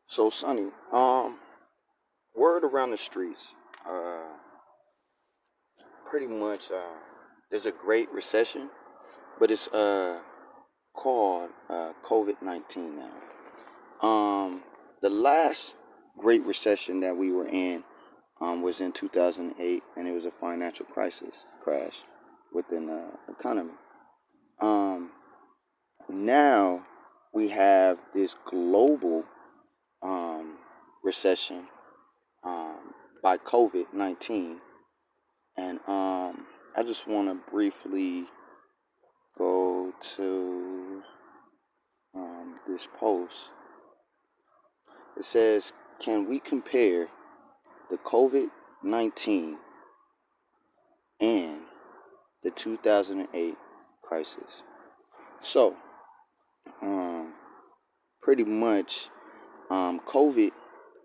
So Sonny, word around the streets, pretty much, there's a great recession, but it's called COVID-19 now. The last great recession that we were in was in 2008, and it was a financial crisis crash within the economy. Um, Now we have this global recession by COVID-19. And I just want to briefly go to this post. It says, can we compare the COVID-19 and the 2008 crisis? So, pretty much, COVID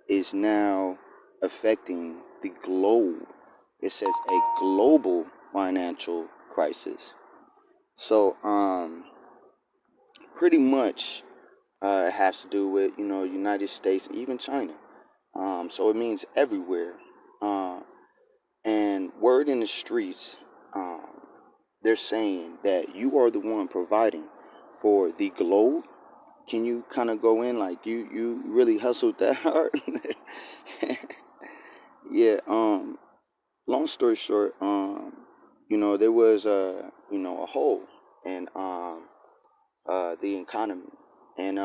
is now affecting the globe. It says a global financial crisis. So, pretty much, it has to do with, United States, even China. So it means everywhere. And word in the streets, they're saying that you are the one providing for the globe. Can you kind of go in like you really hustled that hard? Yeah. Long story short, there was a hole in the economy, and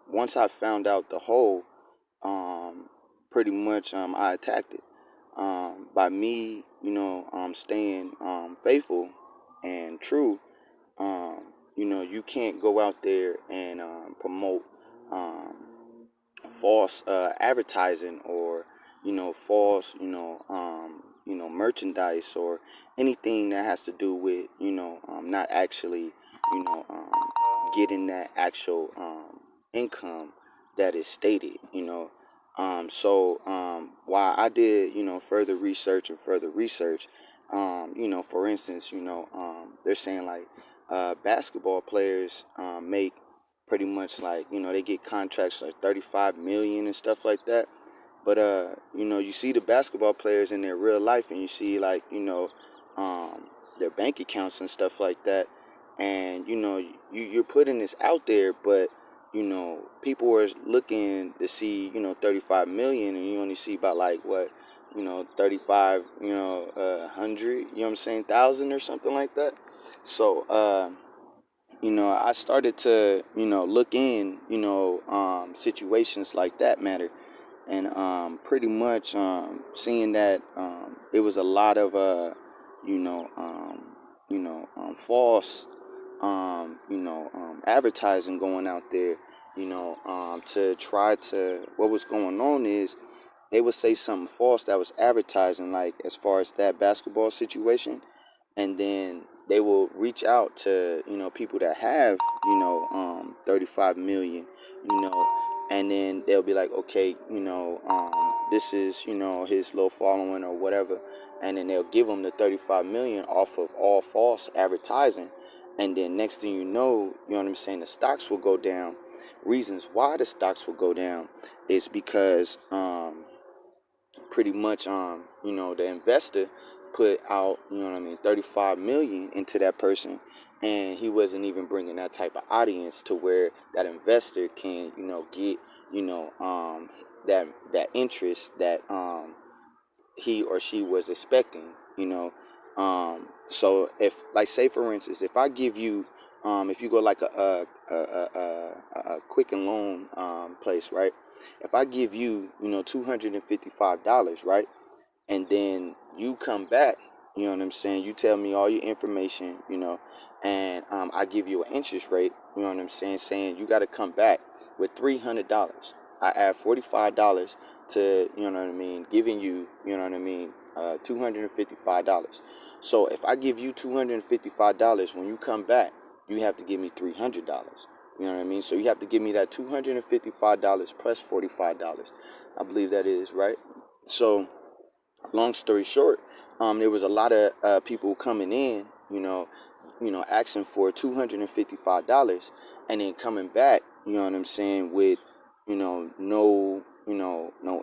once I found out the hole, pretty much I attacked it. By me, staying faithful and true. You can't go out there and promote false advertising or false merchandise or anything that has to do with not actually getting that actual income that is stated. While I did further research and further research, for instance, they're saying like basketball players make pretty much like they get contracts like 35 million and stuff like that. But you see the basketball players in their real life, and you see like their bank accounts and stuff like that, and you're putting this out there, but people are looking to see 35 million, and you only see about like what 35 hundred, what I'm saying, thousand or something like that. So I started to look in situations like that matter, and pretty much seeing that it was a lot of false advertising going out there, to try to, what was going on is they would say something false that was advertising, like as far as that basketball situation, and then they will reach out to people that have 35 million, and then they'll be like, okay, this is his little following or whatever, and then they'll give them the 35 million off of all false advertising, and then next thing you know what I'm saying, the stocks will go down. Reasons why the stocks will go down is because pretty much the investor put out 35 million into that person, and he wasn't even bringing that type of audience to where that investor can get that interest that he or she was expecting. So if, like, say for instance, if I give you if you go like a quick and loan place, right? If I give you $255, right, and then you come back, what I'm saying, you tell me all your information, and I give you an interest rate, what I'm saying you got to come back with $300. I add $45 to, what I mean, giving you, $255. So if I give you $255, when you come back, you have to give me $300. You know what I mean? So you have to give me that $255 plus $45. I believe that is right. So, long story short, there was a lot of people coming in, asking for $255, and then coming back, with no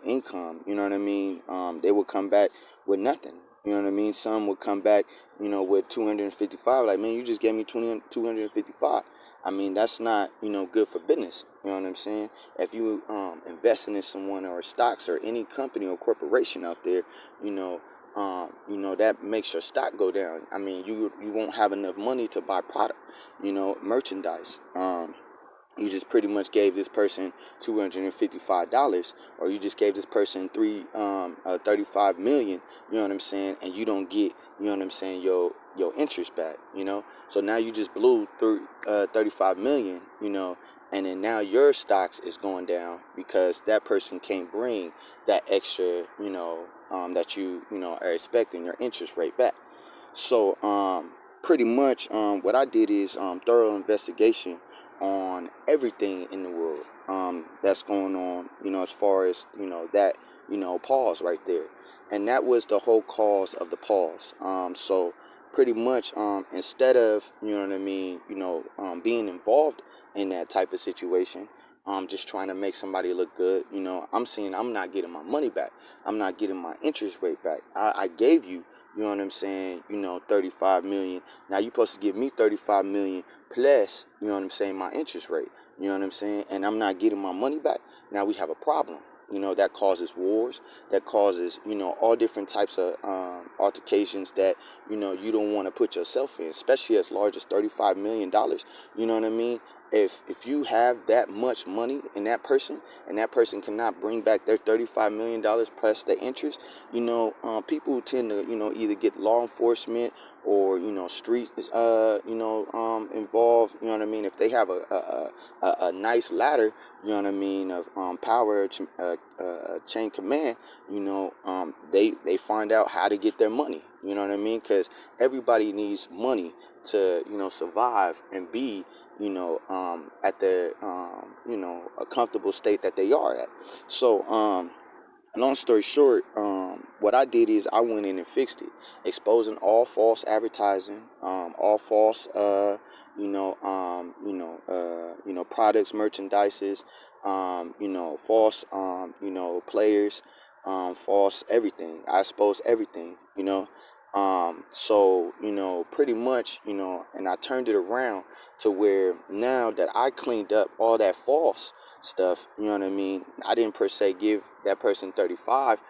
income. You know what I mean? They would come back with nothing. You know what I mean? Some would come back, with 255. Like, man, you just gave me 255. I mean, that's not, good for business. You know what I'm saying? If you investing in someone or stocks or any company or corporation out there, that makes your stock go down. I mean, you won't have enough money to buy product, merchandise. You just pretty much gave this person $255, or you just gave this person 35 million. You know what I'm saying? And you don't get, your interest back. So now you just blew through 35 million. And then now your stocks is going down because that person can't bring that extra, that are expecting your interest rate back. So pretty much what I did is thorough investigation on everything in the world that's going on, as far as, that, pause right there. And that was the whole cause of the pause. So pretty much instead of, being involved in that type of situation, just trying to make somebody look good, I'm seeing I'm not getting my money back. I'm not getting my interest rate back. I gave you, 35 million. Now you're supposed to give me 35 million plus, my interest rate. You know what I'm saying? And I'm not getting my money back. Now we have a problem. That causes wars, that causes, all different types of altercations that, you don't want to put yourself in, especially as large as $35 million. You know what I mean? If you have that much money in that person, and that person cannot bring back their $35 million plus the interest, people tend to, either get law enforcement or, street, involved. You know what I mean? If they have a nice ladder, you know what I mean, of power, chain command, they find out how to get their money. You know what I mean? Because everybody needs money to, survive and be, at the, a comfortable state that they are at. So, long story short, what I did is I went in and fixed it, exposing all false advertising, all false, products, merchandises, false, players, false everything. I exposed everything, so, pretty much, and I turned it around to where now that I cleaned up all that false stuff, you know what I mean? I didn't per se give that person 35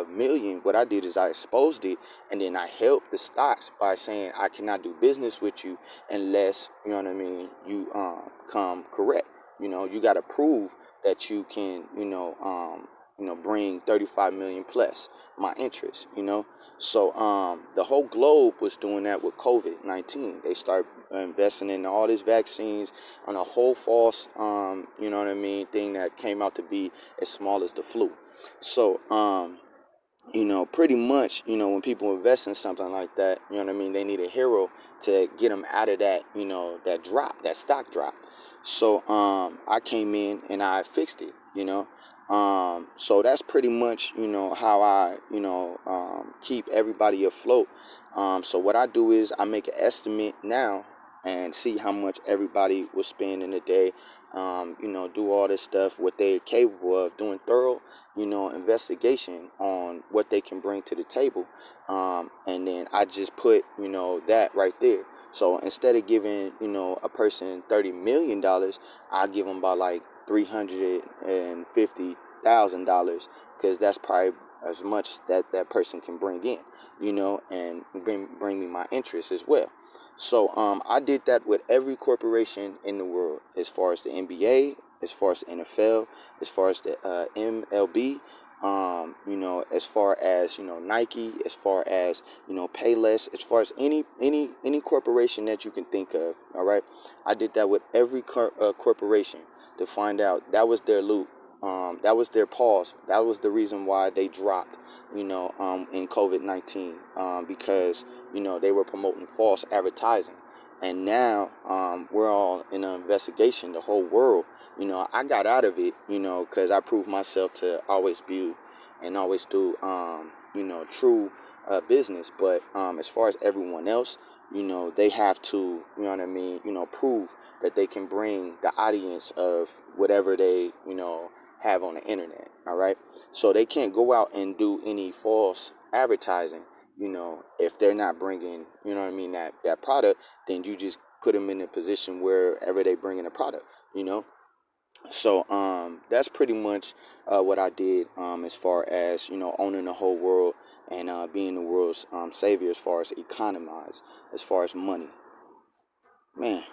million. What I did is I exposed it, and then I helped the stocks by saying I cannot do business with you unless, you know what I mean, you come correct. You got to prove that you can, bring 35 million plus my interest, So the whole globe was doing that with COVID-19. They start investing in all these vaccines on a whole false, thing that came out to be as small as the flu. So, pretty much, when people invest in something like that, they need a hero to get them out of that, that drop, that stock drop. So I came in and I fixed it, so that's pretty much, how I, keep everybody afloat. So what I do is I make an estimate now and see how much everybody will spend in a day, do all this stuff, what they're capable of, doing thorough, investigation on what they can bring to the table. And then I just put, that right there. So instead of giving, a person $30 million, I give them about like $350,000, because that's probably as much that person can bring in, and bring me my interest as well. So I did that with every corporation in the world, as far as the NBA, as far as the NFL, as far as the MLB, as far as, Nike, as far as, Payless, as far as any corporation that you can think of. All right. I did that with every corporation to find out that was their loot. That was their pause. That was the reason why they dropped, in COVID-19, because, they were promoting false advertising. And now we're all in an investigation, the whole world. I got out of it, because I proved myself to always be and always do, true business. But as far as everyone else, they have to, prove that they can bring the audience of whatever they, have on the internet. All right. So they can't go out and do any false advertising. If they're not bringing, that product, then you just put them in a position wherever they bring in a product, So that's pretty much what I did as far as owning the whole world and being the world's savior as far as economize, as far as money. Man,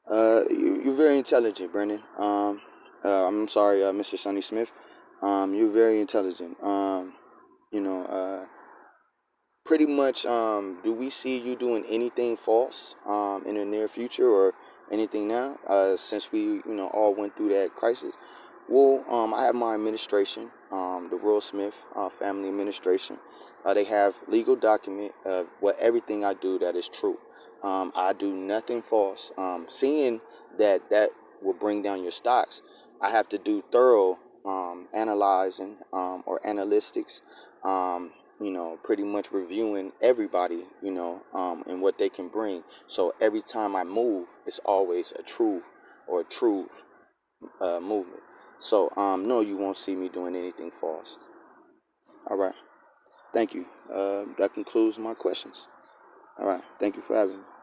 you're very intelligent, Brendan. I'm sorry, Mr. Sonny Smith. You're very intelligent. You know, uh, Pretty much, do we see you doing anything false in the near future or anything now? Since we, all went through that crisis. Well, I have my administration, the Will Smith Family Administration. They have legal document of what everything I do that is true. I do nothing false. Seeing that will bring down your stocks, I have to do thorough analyzing or analytics. Pretty much reviewing everybody, and what they can bring. So every time I move, it's always a truth movement. So no, you won't see me doing anything false. All right. Thank you. That concludes my questions. All right. Thank you for having me.